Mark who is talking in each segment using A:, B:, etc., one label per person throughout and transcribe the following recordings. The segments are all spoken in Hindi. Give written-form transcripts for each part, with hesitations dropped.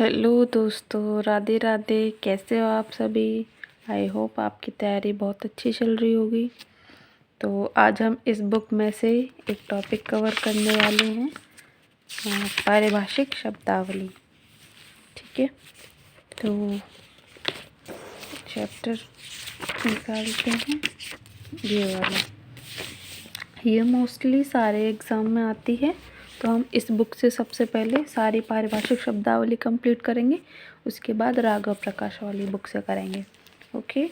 A: हेलो दोस्तों, राधे राधे। कैसे हो आप सभी? आई होप आपकी तैयारी बहुत अच्छी चल रही होगी। तो आज हम इस बुक में से एक टॉपिक कवर करने वाले हैं, पारिभाषिक शब्दावली। ठीक है, तो चैप्टर निकालते हैं। ये वाला ये मोस्टली सारे एग्ज़ाम में आती है, तो हम इस बुक से सबसे पहले सारी पारिभाषिक शब्दावली कंप्लीट करेंगे। उसके बाद राघव प्रकाश वाली बुक से करेंगे। ओके,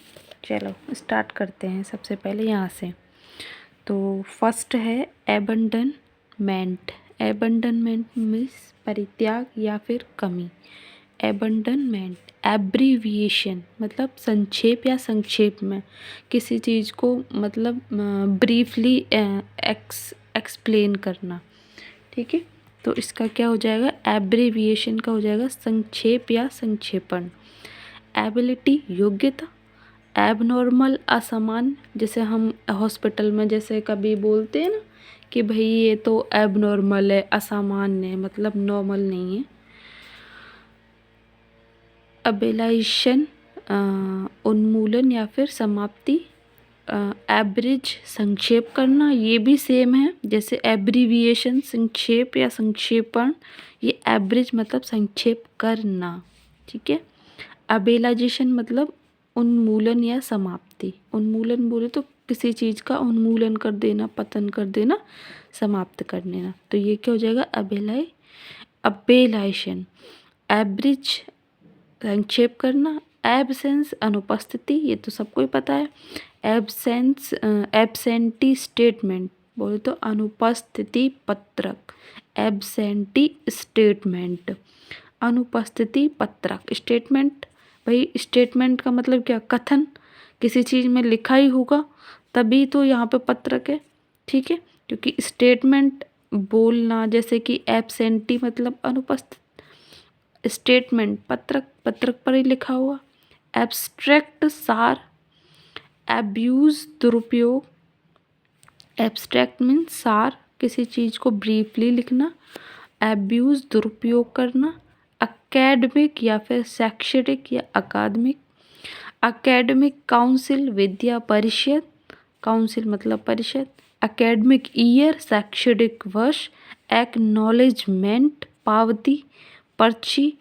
A: चलो स्टार्ट करते हैं। सबसे पहले यहाँ से तो फर्स्ट है एबंडनमेंट। एबंडनमेंट मीन्स परित्याग या फिर कमी। एबंडनमेंट एब्रीविएशन मतलब संक्षेप या संक्षेप में किसी चीज़ को मतलब ब्रीफली एक्सप्लेन करना। ठीक है, तो इसका क्या हो जाएगा? एब्रीविएशन का हो जाएगा संक्षेप या संक्षेपण। एबिलिटी योग्यता। एबनॉर्मल असामान्य, जैसे हम हॉस्पिटल में जैसे कभी बोलते हैं ना कि भाई ये तो एबनॉर्मल है, असामान्य है, मतलब नॉर्मल नहीं है। अबेलाइशन उन्मूलन या फिर समाप्ति। एब्रिज संक्षेप करना, ये भी सेम है जैसे एब्रीविएशन संक्षेप या संक्षेपण। ये एब्रिज मतलब संक्षेप करना। ठीक है, अबेलाइजेशन मतलब उन्मूलन या समाप्ति। उन्मूलन बोले तो किसी चीज़ का उन्मूलन कर देना, पतन कर देना, समाप्त कर देना। तो ये क्या हो जाएगा? अबेलाइशन। एब्रिज संक्षेप करना। एब्सेंस अनुपस्थिति, ये तो सबको ही पता है। एब्सेंस एब्सेंटी स्टेटमेंट बोले तो अनुपस्थिति पत्रक। एब्सेंटी स्टेटमेंट अनुपस्थिति पत्रक। स्टेटमेंट, भाई स्टेटमेंट का मतलब क्या? कथन। किसी चीज़ में लिखा ही होगा तभी तो यहाँ पे पत्रक है। ठीक है, क्योंकि स्टेटमेंट बोलना, जैसे कि एब्सेंटी मतलब अनुपस्थित, स्टेटमेंट पत्रक, पत्रक पर ही लिखा हुआ। एब्स्ट्रैक्ट सार। एब्यूज दुरुपयोग। एब्स्ट्रैक्ट मीन्स सार, किसी चीज़ को ब्रीफली लिखना। एब्यूज दुरुपयोग करना। अकेडमिक या फिर शैक्षणिक या अकादमिक। अकेडमिक काउंसिल विद्या परिषद। काउंसिल मतलब परिषद। अकेडमिक ईयर शैक्षणिक वर्ष। एक्नॉलेजमेंट पावती, पर्ची,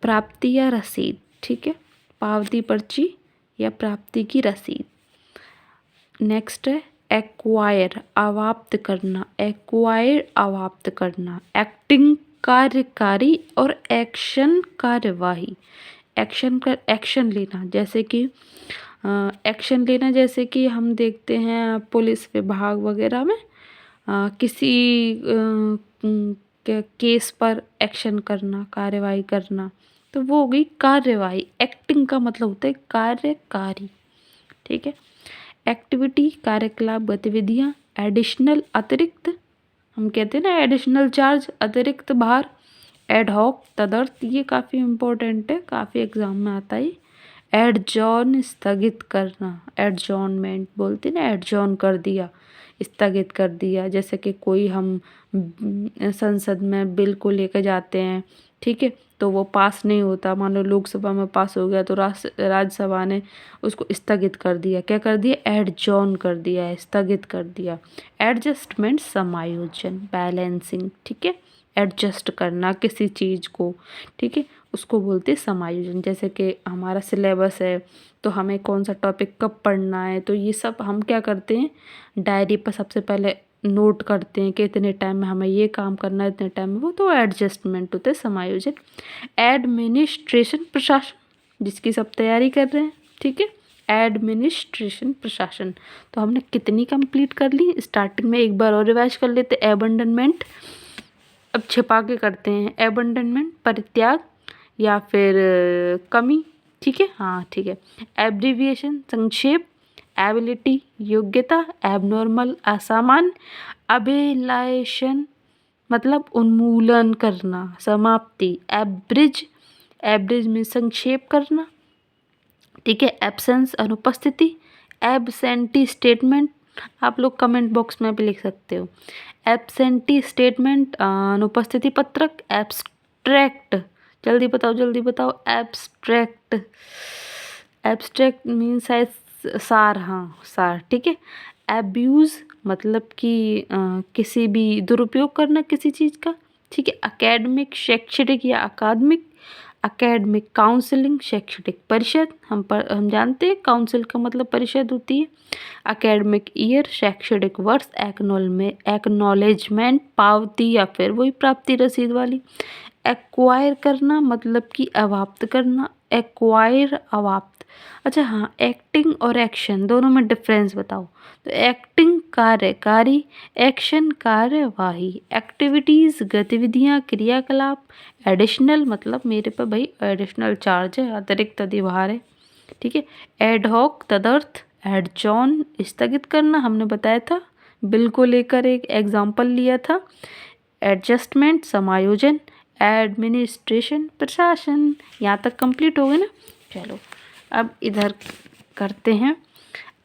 A: प्राप्ति या रसीद। ठीक है, पावती, पर्ची या प्राप्ति की रसीद। नेक्स्ट है एक्वायर अवाप्त करना। एक्वायर अवाप्त करना। एक्टिंग कार्यकारी और एक्शन कार्यवाही। एक्शन लेना, जैसे कि एक्शन लेना, जैसे कि हम देखते हैं पुलिस विभाग वगैरह में किसी केस पर एक्शन करना, कार्यवाही करना, तो वो हो गई कार्यवाही। एक्टिंग का मतलब होता है कार्यकारी। ठीक है, एक्टिविटी कार्यकलाप गतिविधियाँ। एडिशनल अतिरिक्त, हम कहते हैं ना एडिशनल चार्ज, अतिरिक्त भार। एडहॉक तदर्थ, ये काफ़ी इम्पोर्टेंट है, काफ़ी एग्जाम में आता है। एडजॉर्न स्थगित करना। एडजॉर्नमेंट बोलते हैं ना, एडजॉर्न कर दिया, स्थगित कर दिया। जैसे कि कोई हम संसद में बिल को लेकर जाते हैं, ठीक है, तो वो पास नहीं होता, मान लो लोकसभा में पास हो गया तो राज्यसभा ने उसको स्थगित कर दिया। क्या कर दिया? एडजॉर्न कर दिया है, स्थगित कर दिया। एडजस्टमेंट समायोजन, बैलेंसिंग। ठीक है, एडजस्ट करना किसी चीज़ को, ठीक है, उसको बोलते हैं समायोजन। जैसे कि हमारा सिलेबस है तो हमें कौन सा टॉपिक कब पढ़ना है, तो ये सब हम क्या करते हैं, डायरी पर सबसे पहले नोट करते हैं कि इतने टाइम में हमें ये काम करना है, इतने टाइम में वो, तो एडजस्टमेंट होते हैं, समायोजन। एडमिनिस्ट्रेशन प्रशासन, जिसकी सब तैयारी कर रहे हैं। ठीक है, एडमिनिस्ट्रेशन प्रशासन। तो हमने कितनी कंप्लीट कर ली? स्टार्टिंग में एक बार और रिवाइज कर लेते। एबंडनमेंट, अब छिपा के करते हैं। एबंडनमेंट परित्याग या फिर कमी। ठीक है, हाँ ठीक है। एब्रीविएशन संक्षेप। एबिलिटी योग्यता। एबनॉर्मल असामान्य। अबेलाइशन मतलब उन्मूलन करना, समाप्ति। एब्रिज, एब्रिज में संक्षेप करना। ठीक है, एब्सेंस अनुपस्थिति। एब्सेंटी स्टेटमेंट, आप लोग कमेंट बॉक्स में भी लिख सकते हो। एब्सेंटी स्टेटमेंट अनुपस्थिति पत्रक। एब्स्ट्रैक्ट जल्दी बताओ जल्दी बताओ। एब्स्ट्रैक्ट, एब्स्ट्रैक्ट मीन्स है सार, हाँ सार, ठीक है। एब्यूज़ मतलब कि किसी भी दुरुपयोग करना किसी चीज़ का, ठीक है। एकेडमिक शैक्षणिक या अकादमिक, एकेडमिक काउंसलिंग शैक्षणिक परिषद, हम जानते हैं काउंसिल का मतलब परिषद होती है। एकेडमिक ईयर शैक्षणिक वर्ष, एक्नॉलेजमेंट पावती या फिर वही प्राप्ति रसीद वाली। एक्वायर करना मतलब कि अवाप्त करना, एक्वायर अवाप्त। अच्छा हाँ, एक्टिंग और एक्शन दोनों में डिफरेंस बताओ। तो एक्टिंग कार्यकारी, एक्शन कार्यवाही। एक्टिविटीज़ गतिविधियाँ क्रियाकलाप। एडिशनल मतलब मेरे पे भाई एडिशनल चार्ज है, अतिरिक्त अधिभार है, ठीक है। एडहॉक तदर्थ, एडजॉन स्थगित करना, हमने बताया था, बिल को लेकर एक एग्जाम्पल लिया था। एडजस्टमेंट समायोजन, एडमिनिस्ट्रेशन प्रशासन। यहाँ तक कंप्लीट हो गए ना। चलो अब इधर करते हैं।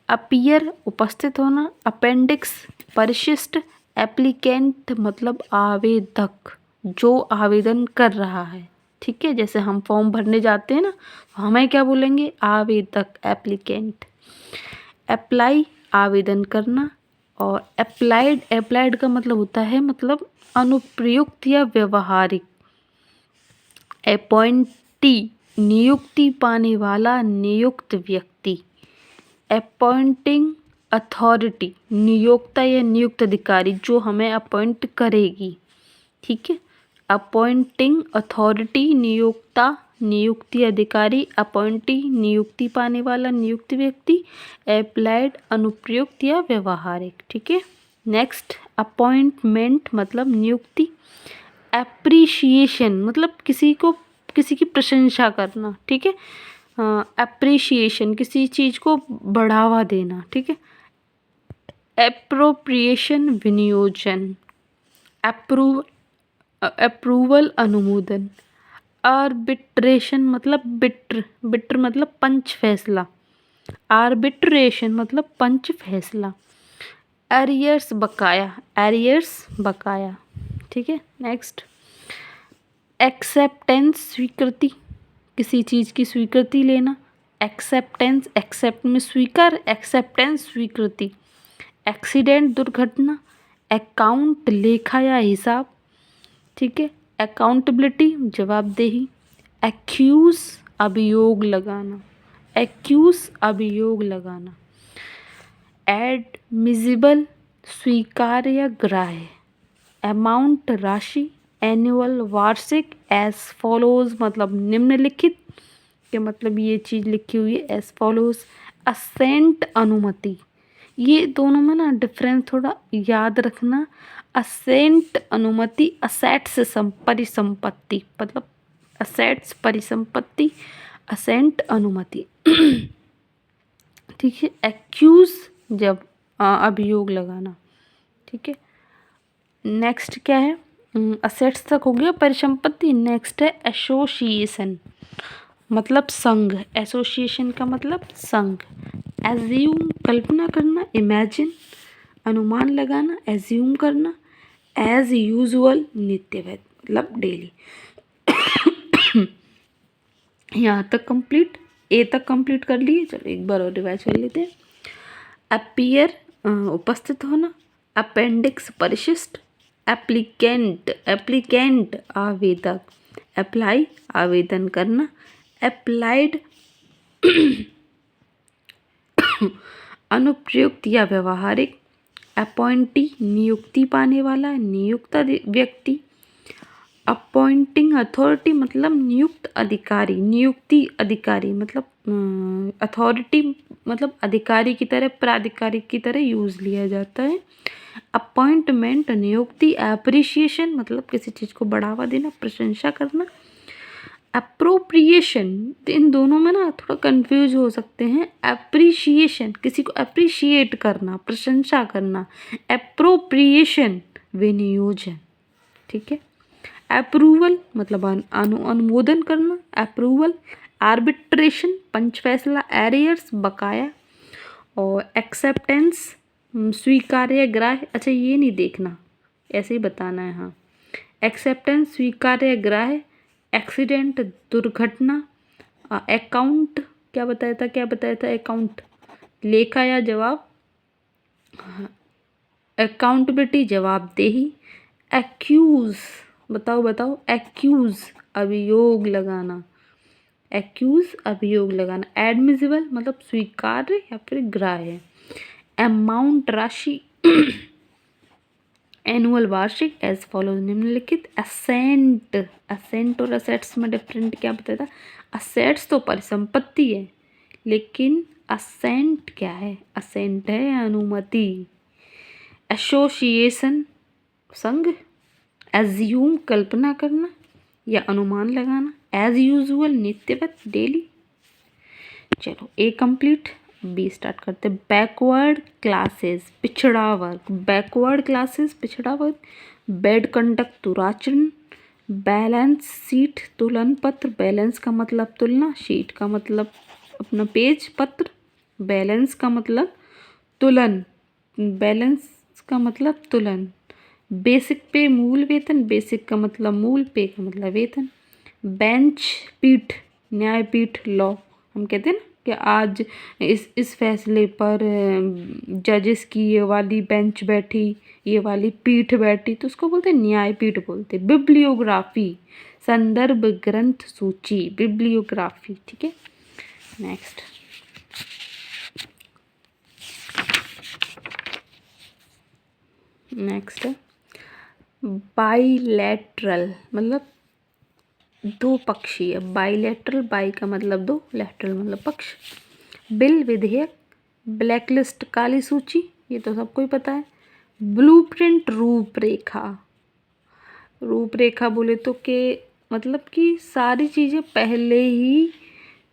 A: अपीयर उपस्थित होना, अपेंडिक्स परिशिष्ट, एप्लीकेंट मतलब आवेदक जो आवेदन कर रहा है, ठीक है। जैसे हम फॉर्म भरने जाते हैं ना, हमें क्या बोलेंगे, आवेदक, एप्लीकेंट। अप्लाई आवेदन करना, और अप्लाइड, अप्लाइड का मतलब होता है मतलब अनुप्रयुक्त या व्यवहारिक। अपॉइंटी नियुक्ति पाने वाला नियुक्त व्यक्ति। अपॉइंटिंग अथॉरिटी नियोक्ता या नियुक्त अधिकारी जो हमें अपॉइंट करेगी, ठीक है। अपॉइंटिंग अथॉरिटी नियोक्ता नियुक्ति अधिकारी, अपॉइंटी नियुक्ति पाने वाला नियुक्त व्यक्ति, अप्लाइड अनुप्रयुक्त या व्यवहारिक, ठीक है। नेक्स्ट अपॉइंटमेंट मतलब नियुक्ति। एप्रिशिएशन मतलब किसी की प्रशंसा करना, ठीक है। एप्रिशिएशन किसी चीज़ को बढ़ावा देना, ठीक है। एप्रोप्रिएशन विनियोजन। अप्रूवल अनुमोदन। आर्बिट्रेशन मतलब बिट्र मतलब पंच फैसला। आर्बिट्रेशन मतलब पंच फैसला। एरियर्स बकाया, एरियर्स बकाया, ठीक है। नेक्स्ट एक्सेप्टेंस स्वीकृति, किसी चीज़ की स्वीकृति लेना। एक्सेप्टेंस, एक्सेप्ट में स्वीकार, एक्सेप्टेंस स्वीकृति। एक्सीडेंट दुर्घटना। अकाउंट लेखा या हिसाब, ठीक है। अकाउंटेबिलिटी जवाबदेही। एक्यूज अभियोग लगाना, एक्यूज अभियोग लगाना। एडमिजिबल स्वीकार्य या ग्राह्य। अमाउंट राशि। एनुअल वार्षिक। एज फॉलोज मतलब निम्नलिखित के मतलब ये चीज़ लिखी हुई है एज फॉलोज। असेंट अनुमति, ये दोनों में ना डिफरेंस थोड़ा याद रखना। असेंट अनुमति असेट्स परिसंपत्ति मतलब असेट्स परिसंपत्ति, असेंट अनुमति, ठीक है। एक्यूज जब अभियोग लगाना, ठीक है। नेक्स्ट क्या है, असेट्स तक हो गया, परिसंपत्ति। नेक्स्ट है एसोसिएशन मतलब संघ, एसोसिएशन का मतलब संघ। एज्यूम कल्पना करना, इमेजिन अनुमान लगाना, एज्यूम करना। एज यूजुअल नित्यवत मतलब डेली। यहाँ तक कंप्लीट, ए तक कंप्लीट कर लिए। चलो एक बार और रिवाइज कर लेते हैं। अपीयर उपस्थित होना, अपेंडिक्स परिशिष्ट, एप्लीकेंट एप्लीकेंट आवेदक, अप्लाई आवेदन करना, अप्लाइड अनुप्रयुक्त या व्यवहारिक, अपॉइंटी नियुक्ति पाने वाला नियुक्त व्यक्ति, अपॉइंटिंग अथॉरिटी मतलब नियुक्त अधिकारी, नियुक्ति अधिकारी मतलब अथॉरिटी मतलब अधिकारी की तरह, प्राधिकारी की तरह यूज लिया जाता है। अपॉइंटमेंट नियुक्ति। एप्रिसिएशन मतलब किसी चीज़ को बढ़ावा देना, प्रशंसा करना। अप्रोप्रिएशन, इन दोनों में ना थोड़ा कंफ्यूज हो सकते हैं। एप्रिसिएशन किसी को अप्रिशिएट करना, प्रशंसा करना। अप्रोप्रिएशन विनियोजन, ठीक है। अप्रूवल मतलब अनुमोदन करना, अप्रूवल। आर्बिट्रेशन पंच फैसला। एरियर्स बकाया। और एक्सेप्टेंस स्वीकार्य ग्राह्य, अच्छा ये नहीं देखना, ऐसे ही बताना है, हाँ। एक्सेप्टेंस स्वीकार्य ग्राह्य। एक्सीडेंट दुर्घटना। अकाउंट क्या बताया था अकाउंट लेखा या जवाब। अकाउंटेबिलिटी जवाबदेही। एक्यूज बताओ एक्यूज अभियोग लगाना। एक्यूज अभियोग लगाना। एडमिसिबल मतलब स्वीकार्य या फिर ग्राह्य। अमाउंट राशि। एनुअल वार्षिक। एज फॉलोज निम्नलिखित। असेंट। असेंट और असेट्स में डिफरेंट क्या बताया था। असेट्स तो परिसंपत्ति है, लेकिन असेंट क्या है। असेंट है अनुमति। एसोसिएशन संघ। एज्यूम कल्पना करना या अनुमान लगाना। एज यूजुअल नित्यवत डेली। चलो ए कंप्लीट, बी स्टार्ट करते। बैकवर्ड क्लासेस पिछड़ा वर्ग। बैकवर्ड क्लासेस पिछड़ा वर्ग। बैड कंडक्ट दुराचरण। बैलेंस शीट तुलन पत्र। बैलेंस का मतलब तुलना, शीट का मतलब अपना पेज पत्र। बैलेंस का मतलब तुलन। बैलेंस का मतलब तुलन। बेसिक पे मूल वेतन। बेसिक का मतलब मूल, पे का मतलब वेतन। बेंच पीठ न्यायपीठ लॉ। हम कहते हैं ना कि आज इस फैसले पर जजेस की ये वाली बेंच बैठी, ये वाली पीठ बैठी, तो उसको बोलते हैं न्यायपीठ बोलते हैं। बिब्लियोग्राफी संदर्भ ग्रंथ सूची। बिब्लियोग्राफी ठीक है। नेक्स्ट है बाईलैटरल मतलब दो पक्षीय। बाईलैटरल, बाई का मतलब दो, लैटरल मतलब पक्ष। बिल विधेयक। ब्लैकलिस्ट काली सूची, ये तो सबको ही पता है। ब्लूप्रिंट रूपरेखा। रूपरेखा बोले तो के मतलब कि सारी चीज़ें पहले ही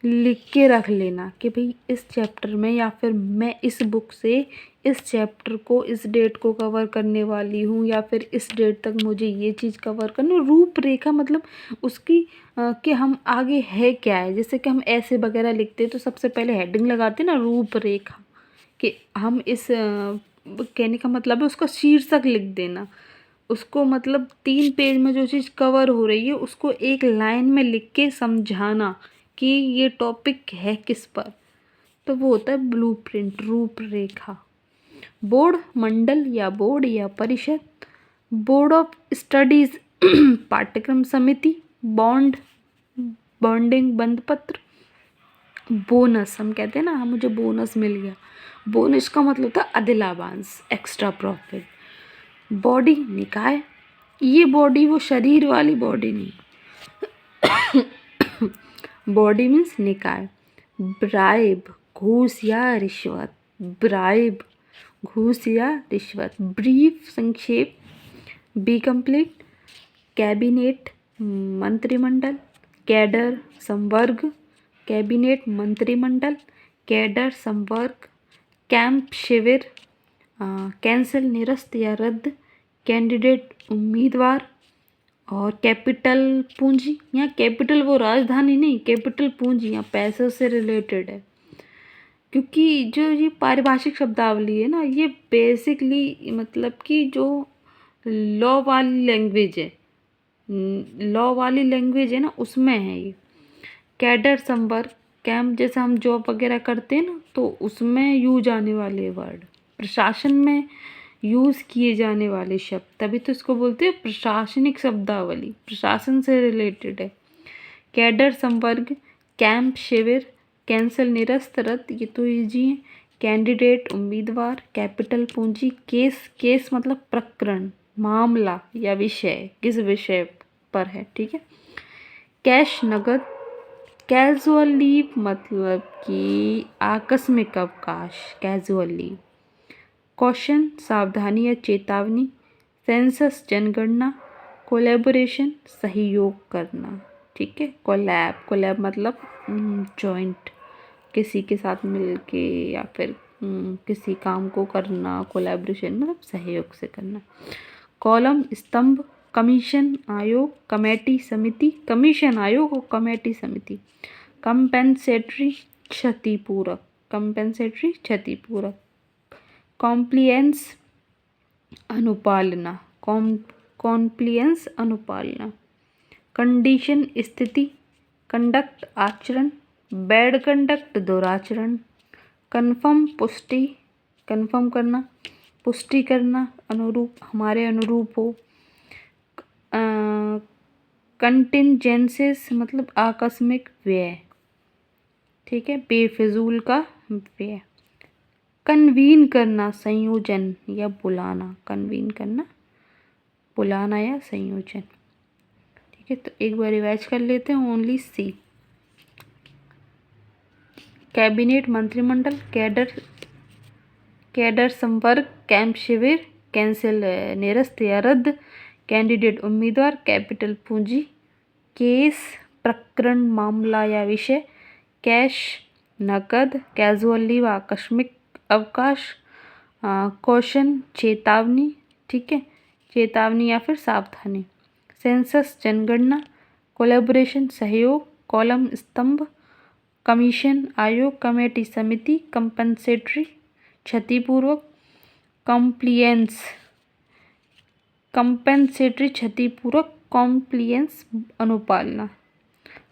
A: लिख के रख लेना कि भाई इस चैप्टर में या फिर मैं इस बुक से इस चैप्टर को इस डेट को कवर करने वाली हूँ या फिर इस डेट तक मुझे ये चीज़ कवर करनी। रूपरेखा मतलब उसकी कि हम आगे है क्या है। जैसे कि हम ऐसे वगैरह लिखते हैं तो सबसे पहले हेडिंग लगाते ना रूपरेखा, कि हम इस कहने का मतलब है उसका शीर्षक लिख देना। उसको मतलब 3 पेज में जो चीज़ कवर हो रही है उसको एक लाइन में लिख के समझाना कि ये टॉपिक है किस पर, तो वो होता है ब्लूप्रिंट रूपरेखा। बोर्ड मंडल या बोर्ड या परिषद। बोर्ड ऑफ स्टडीज पाठ्यक्रम समिति। बॉन्ड बॉन्डिंग बंधपत्र। बोनस हम कहते हैं ना, हाँ मुझे बोनस मिल गया। बोनस का मतलब होता है अधिलाभांश, एक्स्ट्रा प्रॉफिट। बॉडी निकाय। ये बॉडी वो शरीर वाली बॉडी नहीं, बॉडी मीन्स निकाय। ब्राइब घूस या रिश्वत। ब्राइब घूस या रिश्वत। ब्रीफ संक्षेप। Be complete. कैबिनेट मंत्रिमंडल। कैडर संवर्ग। कैबिनेट मंत्रिमंडल। कैडर संवर्ग। कैंप शिविर। कैंसिल निरस्त या रद्द। कैंडिडेट उम्मीदवार। और कैपिटल पूंजी, यहाँ कैपिटल वो राजधानी नहीं, कैपिटल पूंजी यहाँ पैसों से रिलेटेड है। क्योंकि जो ये पारिभाषिक शब्दावली है ना, ये बेसिकली मतलब कि जो लॉ वाली लैंग्वेज है, लॉ वाली लैंग्वेज है ना, उसमें है ये। कैडर संवर्ग कैंप, जैसे हम जॉब वगैरह करते हैं ना तो उसमें यूज आने वाले वर्ड, प्रशासन में यूज़ किए जाने वाले शब्द, तभी तो इसको बोलते हैं प्रशासनिक शब्दावली, प्रशासन से रिलेटेड है। कैडर संवर्ग, कैंप शिविर, कैंसल निरस्त रद्द, ये तो ईजी है। कैंडिडेट उम्मीदवार, कैपिटल पूंजी, केस, केस मतलब प्रकरण, मामला या विषय, किस विषय पर है, ठीक है। कैश नगद। कैजुअल लीव मतलब कि आकस्मिक अवकाश, कैजुअल लीव। कॉशन सावधानी या चेतावनी। सेंसस जनगणना। कोलैबोरेशन सहयोग करना, ठीक है। कोलैब, कोलैब मतलब जॉइंट, किसी के साथ मिल के या फिर किसी काम को करना। कोलैबोरेशन मतलब सहयोग से करना। कॉलम स्तंभ। कमीशन आयोग, कमेटी समिति। कमीशन आयोग और कमेटी समिति। कंपेंसेटरी क्षतिपूरक, कंपेंसेटरी क्षतिपूरक। कॉम्प्लियंस अनुपालना, कॉम्प्लियंस अनुपालना। कंडीशन स्थिति, कंडक्ट आचरण, बैड कंडक्ट दुराचरण, कन्फर्म पुष्टि कन्फर्म करना, पुष्टि करना, अनुरूप हमारे अनुरूप हो, कंटिंजेंसेस मतलब आकस्मिक व्यय, ठीक है, बेफिजूल का व्यय, कन्वीन करना संयोजन या बुलाना, कन्वीन करना बुलाना या संयोजन, ठीक है। तो एक बार रिवाइज कर लेते हैं ओनली सी। कैबिनेट मंत्रिमंडल, कैडर संपर्क, कैंप शिविर, कैंसिल निरस्त या रद्द, कैंडिडेट उम्मीदवार, कैपिटल पूंजी, केस प्रकरण मामला या विषय, कैश नकद, कैजुअल लीव आकस्मिक अवकाश, कौशन चेतावनी, ठीक है, चेतावनी या फिर सावधानी, सेंसस जनगणना, कोलैबोरेशन सहयोग, कॉलम स्तंभ, कमीशन आयोग, कमेटी समिति, कंपनसेटरी क्षतिपूर्वक, कंपेंसेटरी क्षतिपूर्वक, कॉम्प्लियंस अनुपालना,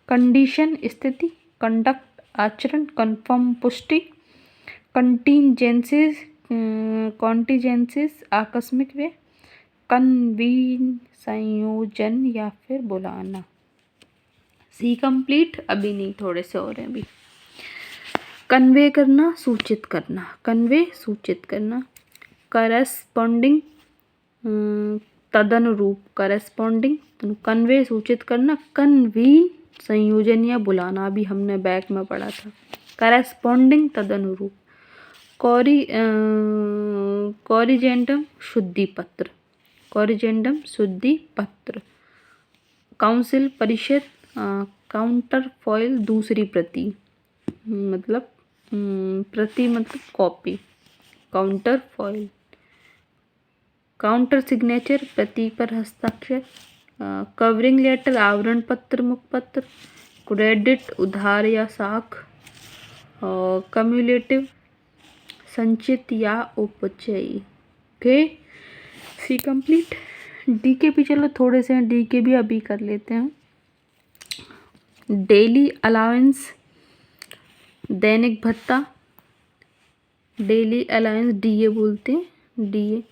A: कंडीशन स्थिति, कंडक्ट आचरण, कन्फर्म पुष्टि, कॉन्टीजेंसीज आकस्मिक व्यय, कन्वीन संयोजन या फिर बुलाना। सी कंप्लीट, अभी नहीं, थोड़े से और हैं अभी। कन्वे करना, सूचित करना, कन्वे सूचित करना, करस्पॉन्डिंग तदनुरूप, करस्पॉन्डिंग कन्वे सूचित करना, कन्वीन संयोजन या बुलाना, अभी हमने बैक में पढ़ा था, करस्पॉन्डिंग तदनुरूप, कॉरिजेंडम शुद्धि पत्र, कॉरिजेंडम शुद्धि पत्र, काउंसिल परिषद, काउंटर फॉइल दूसरी प्रति, मतलब प्रति मतलब copy, counterfoil, counter signature प्रतीक पर हस्ताक्षर, कवरिंग लेटर आवरण पत्र मुखपत्र, क्रेडिट उधार या साख, कम्युलेटिव संचित या उपचयी। ओके, सी कंप्लीट। डी के भी चलो थोड़े से डी के भी अभी कर लेते हैं। डेली अलाउंस दैनिक भत्ता, डेली अलाउंस डीए बोलते हैं, डीए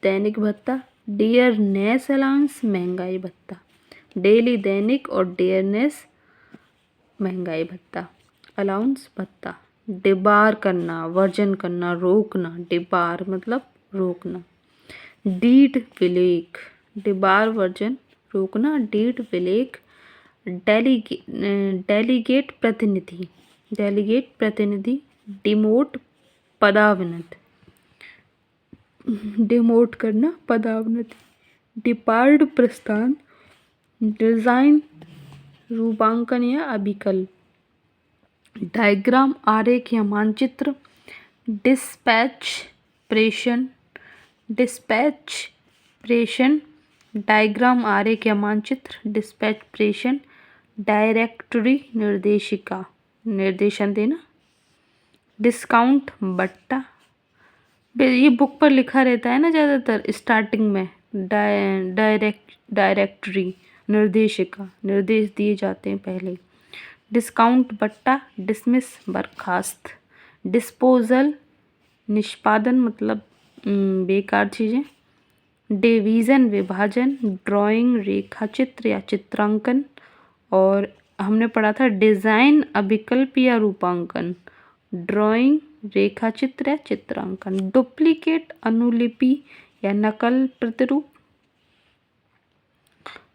A: दैनिक भत्ता, डियरनेस अलाउंस महंगाई भत्ता, डेली दैनिक और डियरनेस महंगाई भत्ता, अलाउंस भत्ता, डिबार करना वर्जन करना रोकना, डिबार मतलब रोकना, डीड विलेख, डिबार वर्जन रोकना, डीड विलेख, डेलीगेट प्रतिनिधि, डेलीगेट प्रतिनिधि, डिमोट पदावनत, डिमोट करना पदावनति, डिपार्ट प्रस्थान, डिजाइन रूपांकन या अभिकल्प, डायग्राम आरेख या मानचित्र, डिस्पैच प्रेषण, डिस्पैच प्रेषण, डायग्राम आरेख या मानचित्र, डिस्पैच प्रेषण, डायरेक्टरी निर्देशिका निर्देशन देना, डिस्काउंट बट्टा, ये बुक पर लिखा रहता है ना ज़्यादातर स्टार्टिंग में, डायरेक्टरी निर्देशिका निर्देश दिए जाते हैं पहले, डिस्काउंट बट्टा, डिसमिस बर्खास्त, डिस्पोजल निष्पादन मतलब बेकार चीज़ें, डिवीज़न विभाजन, ड्राइंग रेखाचित्र या चित्रांकन, और हमने पढ़ा था डिज़ाइन अभिकल्प या रूपांकन, ड्राइंग रेखाचित्र या चित्रांकन, डुप्लीकेट अनुलिपि या नकल प्रतिरूप,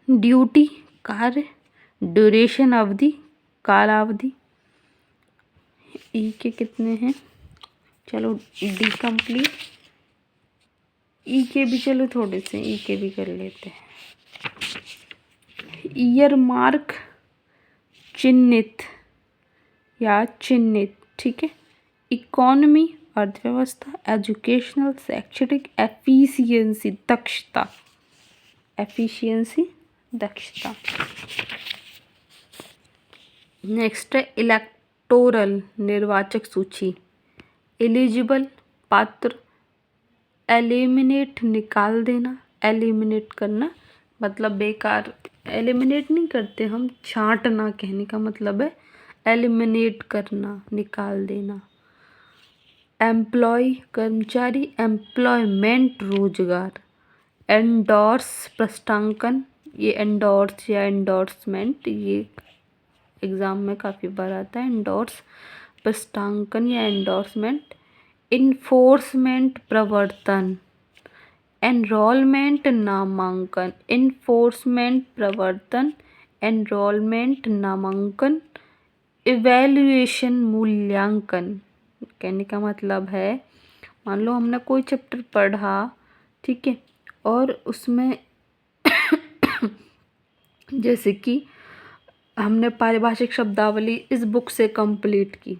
A: ड्यूटी कार्य, ड्यूरेशन अवधि कालावधि। ई के कितने हैं, चलो डी कंप्लीट। ई के भी चलो थोड़े से ई के भी कर लेते हैं। ईयर मार्क चिन्हित या चिन्हित, ठीक है। इकोनॉमी अर्थव्यवस्था, एजुकेशनल शैक्षणिक, एफिशिएंसी दक्षता, एफिशिएंसी दक्षता। नेक्स्ट है इलेक्टोरल निर्वाचक सूची, एलिजिबल पात्र, एलिमिनेट निकाल देना, एलिमिनेट करना मतलब बेकार एलिमिनेट नहीं करते हम, छांटना कहने का मतलब है एलिमिनेट करना, निकाल देना। एम्प्लॉय कर्मचारी, एम्प्लॉयमेंट रोजगार, एंडोर्स प्रस्तांकन, ये एंडोर्स या एंडोर्समेंट ये एग्ज़ाम में काफ़ी बार आता है, एंडोर्स प्रस्तांकन या एंडोर्समेंट। इन्फोर्समेंट प्रवर्तन, एनरोलमेंट नामांकन, इन्फोर्समेंट प्रवर्तन, एनरोलमेंट नामांकन। इवैल्यूएशन मूल्यांकन कहने का मतलब है, मान लो हमने कोई चैप्टर पढ़ा, ठीक है, और उसमें जैसे कि हमने पारिभाषिक शब्दावली इस बुक से कंप्लीट की,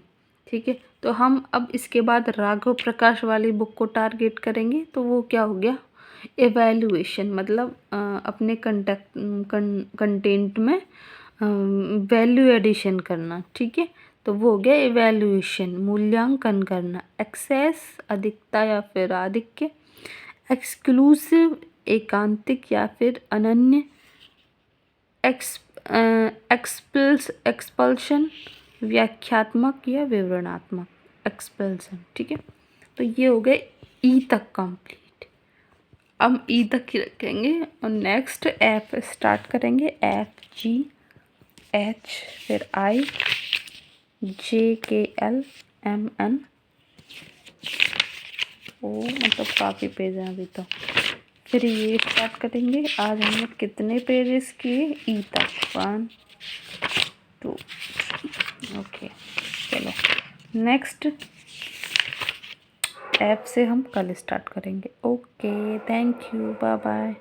A: ठीक है, तो हम अब इसके बाद राघव प्रकाश वाली बुक को टारगेट करेंगे, तो वो क्या हो गया, एवैल्यूएशन, मतलब अपने कंटेंट में वैल्यू एडिशन करना, ठीक है, तो वो हो गया एवैल्यूएशन, मूल्यांकन करना। एक्सेस अधिकता या फिर आधिक्य, एक्सक्लूसिव एकांतिक या फिर अनन्य, एक्सपल्शन व्याख्यात्मक या विवरणात्मक, एक्सपल्सन, ठीक है, तो ये हो गए ई तक कंप्लीट। हम ई तक ही रखेंगे और नेक्स्ट एफ स्टार्ट करेंगे, एफ जी एच फिर आई जे के एल एम एन ओ, मतलब काफ़ी पेज हैं अभी तो। फिर ये स्टार्ट करेंगे। आज हमने कितने पेजेस किए, ई तक, 1 2 ओके। चलो नेक्स्ट ऐप से हम कल स्टार्ट करेंगे। Okay, thank you, bye bye.